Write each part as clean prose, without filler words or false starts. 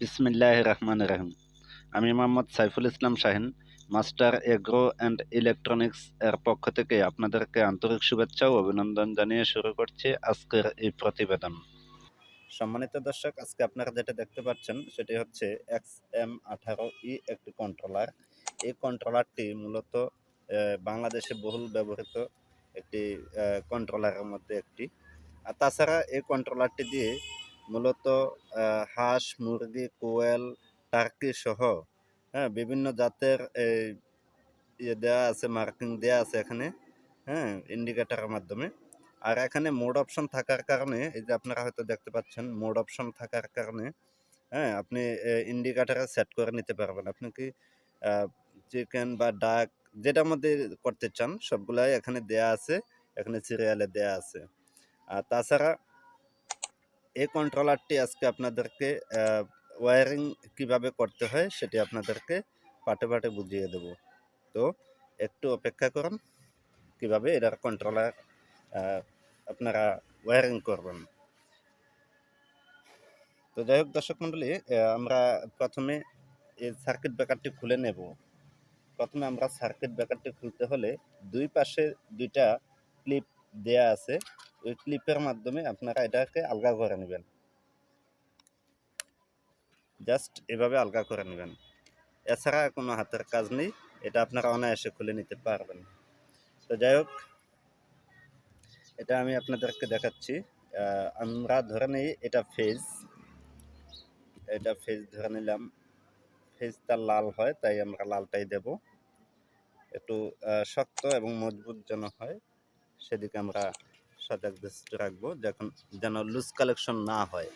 বিসমিল্লাহির রহমানির রহিম। আমি Mohammad Saiful Islam Shahin, master agro and electronics এর পক্ষ থেকে আপনাদেরকে আন্তরিক শুভেচ্ছা ও অভিনন্দন জানিয়ে শুরু করছি আজকের এই প্রতিবেদন। সম্মানিত দর্শক, আজকে আপনারা যেটা দেখতে পাচ্ছেন সেটি হচ্ছে xm18E একটি কন্ট্রোলার। এই কন্ট্রোলারটি মূলত বাংলাদেশে বহুল ব্যবহৃত একটি কন্ট্রোলারের মধ্যে একটি। আর তাছাড়া এই কন্ট্রোলারটি দিয়ে মূলত হাঁস, মুরগি, কোয়েল, টার্কি সহ বিভিন্ন জাতের দেওয়া আছে, মার্কিং দেওয়া আছে এখানে, ইন্ডিকেটারের মাধ্যমে। আর এখানে মোড অপশন থাকার কারণে, এই যে আপনারা হয়তো দেখতে পাচ্ছেন, মোড অপশন থাকার কারণে আপনি ইন্ডিকেটারে সেট করে নিতে পারবেন। আপনি কি চিকেন বা ডাক যেটার মধ্যে করতে চান সবগুলাই এখানে দেয়া আছে, এখানে সিরিয়ালে দেয়া আছে। আর তাছাড়া এই কন্ট্রোলারটি আজকে আপনাদেরকে ওয়্যারিং কিভাবে করতে হয় সেটি আপনাদেরকে পাটে পাটে বুঝিয়ে দেব। তো একটু অপেক্ষা করুন, কিভাবে এটার কন্ট্রোলার আপনারা ওয়্যারিং করবেন। তো যাই হোক দর্শক মণ্ডলী, আমরা প্রথমে এই সার্কিট ব্রেকারটি খুলে নেব। প্রথমে আমরা সার্কিট ব্রেকারটি খুলতে হলে দুই পাশে দুইটা ক্লিপ দেয়া আছে, ওই ক্লিপের মাধ্যমে আপনারা এটাকে আলগা করে নেবেন। জাস্ট এভাবে আলগা করে নেবেন, এছাড়া কোনো হাতের কাজ নেই, এটা আপনারা অনায়াসে খুলে নিতে পারবেন। তো যাই হোক, এটা আমি আপনাদেরকে দেখাচ্ছি। আমরা ধরে নিই এটা ফেজ, ধরে নিলাম। ফেজটা লাল হয় তাই আমরা লালটাই দেব, একটু শক্ত এবং মজবুত যেন হয় সেদিকে আমরা সজাগ দৃষ্টি রাখবো, যেন লুজ কালেকশন না হয়।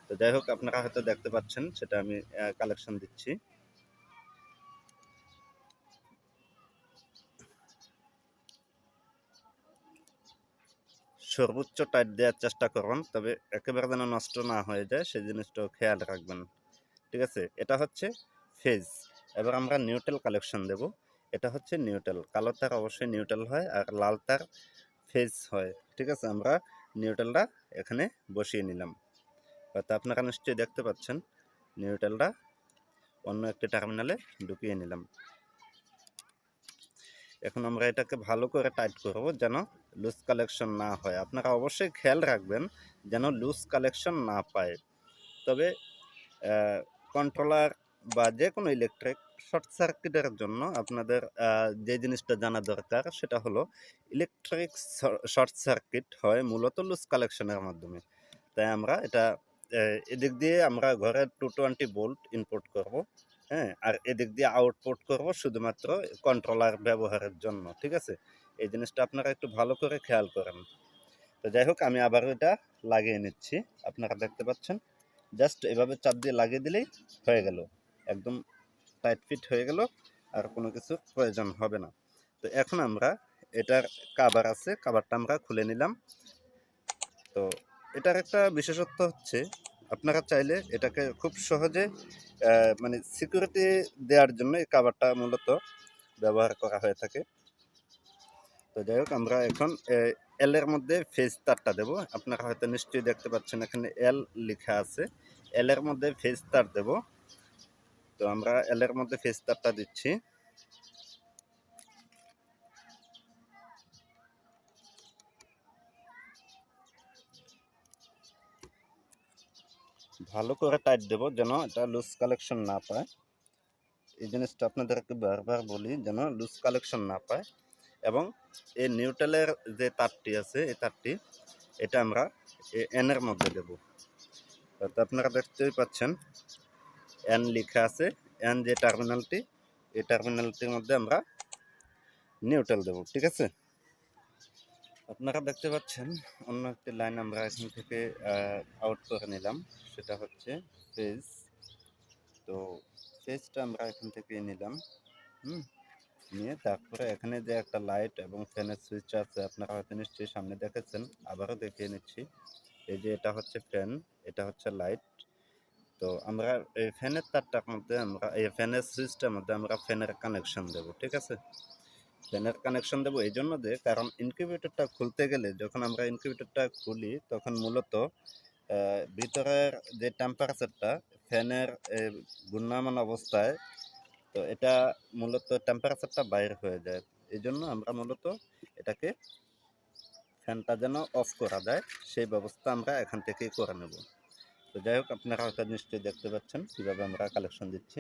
তো যাই হোক, আপনারা হয়তো দেখতে পাচ্ছেন সেটা আমি কালেকশন দিচ্ছি। সর্বোচ্চ টাইট দেওয়ার চেষ্টা করবেন, তবে একেবারে যেন নষ্ট না হয়ে যায় সেই জিনিসটাও খেয়াল রাখবেন। ঠিক আছে, এটা হচ্ছে ফেজ। এবার আমরা নিউট্রাল কালেকশন দেব। এটা হচ্ছে নিউট্রাল, কালো তার অবশ্যই নিউট্রাল হয় আর লাল তার ফেজ হয়। ঠিক আছে, আমরা নিউট্রালটা এখানে বসিয়ে নিলাম। হয়তো আপনারা নিশ্চয়ই দেখতে পাচ্ছেন, নিউট্রালটা অন্য একটি টার্মিনালে ঢুকিয়ে নিলাম। এখন আমরা এটাকে ভালো করে টাইট করব যেন লুজ কালেকশন না হয়। আপনারা অবশ্যই খেয়াল রাখবেন যেন লুজ কালেকশন না পায়। তবে কন্ট্রোলার বা যে কোনো ইলেকট্রিক শর্ট সার্কিটের জন্য আপনাদের যে জিনিসটা জানা দরকার সেটা হলো, ইলেকট্রিক শর্ট সার্কিট হয় মূলত লুজ কালেকশনের মাধ্যমে। তাই আমরা এটা এদিক দিয়ে আমরা ঘরের 220 ভোল্ট ইনপুট করব, আর এদিক দিয়ে আউটপুট করব শুধুমাত্র কন্ট্রোলার ব্যবহারের জন্য। ঠিক আছে, এই জিনিসটা আপনারা একটু ভালো করে খেয়াল করেন। তো যাই হোক, আমি আবার এটা লাগিয়ে নিচ্ছি। আপনারা দেখতে পাচ্ছেন, জাস্ট এভাবে চাপ দিয়ে লাগিয়ে দিলেই হয়ে গেল, একদম টাইট ফিট হয়ে গেল, আর কোনো কিছু প্রয়োজন হবে না। তো এখন আমরা এটার কাভার আছে, কাভারটা আমরা খুলে নিলাম। তো এটার একটা বিশেষত্ব হচ্ছে, আপনারা চাইলে এটাকে খুব সহজে মানে সিকিউরিটি দেওয়ার জন্য এই কাভারটা মূলত ব্যবহার করা হয়ে থাকে। তো যাই হোক, আমরা এখন এল এর মধ্যে ফেজ তারটা দেব। আপনারা হয়তো নিশ্চয়ই দেখতে পাচ্ছেন এখানে এল লেখা আছে, এল এর মধ্যে ফেজ তার দেব। তো আমরা এল এর মধ্যে ফেজ তারটা দিচ্ছি। ভালো করে টাইট দেব যেন এটা লুজ কালেকশন না পায়। এই জিনিসটা আপনাদেরকে বারবার বলি, যেন লুজ কালেকশন না পায়। এবং এই নিউট্রালের যে তারটি আছে, এই তারটি এটা আমরা এন এর মধ্যে দেব। তো আপনারা দেখতেই পাচ্ছেন এন লেখা আছে, এন যে টার্মিনালটি, এই টার্মিনালটির মধ্যে আমরা নিউট্রাল দেব। ঠিক আছে, আপনারা দেখতে পাচ্ছেন অন্য একটি লাইন আমরা এখান থেকে আউট করে নিলাম, সেটা হচ্ছে ফেজ। তো ফেজটা আমরা এখান থেকে নিলাম, নিয়ে তারপরে এখানে যে একটা লাইট এবং ফ্যানের সুইচ আছে, আপনারা হয়তো নিশ্চয়ই সামনে দেখেছেন, আবারও দেখিয়ে নিচ্ছি। এই যে এটা হচ্ছে ফ্যান, এটা হচ্ছে লাইট। তো আমরা এই ফ্যানের তারটার মধ্যে, আমরা এই ফ্যানের সুইচটার মধ্যে আমরা ফ্যানের কানেকশন দেব। ঠিক আছে, ফ্যানের কানেকশন দেবো এই জন্য কারণ ইনকিউবেটরটা খুলতে গেলে, যখন আমরা ইনকিউবেটরটা খুলি তখন মূলত ভিতরের যে টেম্পারেচারটা ফ্যানের ঘূর্ণায়মান অবস্থায়, তো এটা মূলত টেম্পারেচারটা বাইর হয়ে যায়। এই জন্য আমরা মূলত এটাকে ফ্যানটা যেন অফ করা যায় সেই ব্যবস্থা আমরা এখান থেকেই করে নেব। তো যাই হোক, আপনারা হয়তো নিশ্চয়ই দেখতে পাচ্ছেন কীভাবে আমরা কালেকশন দিচ্ছি।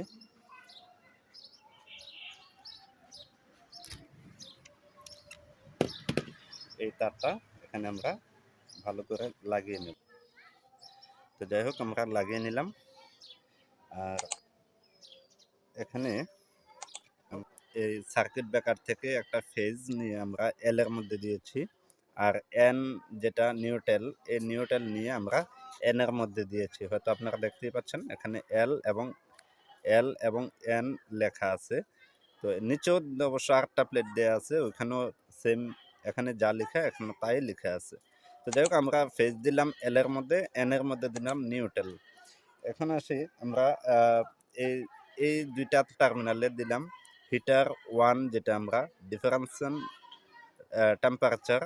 এই তারটা এখানে আমরা ভালো করে লাগিয়ে নেব। তো যাই হোক, আমরা লাগিয়ে নিলাম। আর এখানে এই সার্কিট ব্রেকার থেকে একটা ফেজ নিয়ে আমরা এল এর মধ্যে দিয়েছি, আর এন যেটা নিউট্রাল, এই নিউট্রাল নিয়ে আমরা এন এর মধ্যে দিয়েছি। হয়তো আপনারা দেখতেই পাচ্ছেন এখানে এল এবং এন লেখা আছে। তো নিচেও অবশ্য আরেকটা প্লেট দেওয়া আছে, ওইখানেও সেম, এখানে যা লেখা এখানে তাই লেখা আছে। তো যাই হোক, আমরা ফেজ দিলাম এল এর মধ্যে, এন এর মধ্যে দিলাম নিউট্রাল। এখন আসি আমরা এই এই দুইটা টার্মিনালে দিলাম হিটার 1, যেটা আমরা ডিফারেন্সিয়াল টেম্পারেচার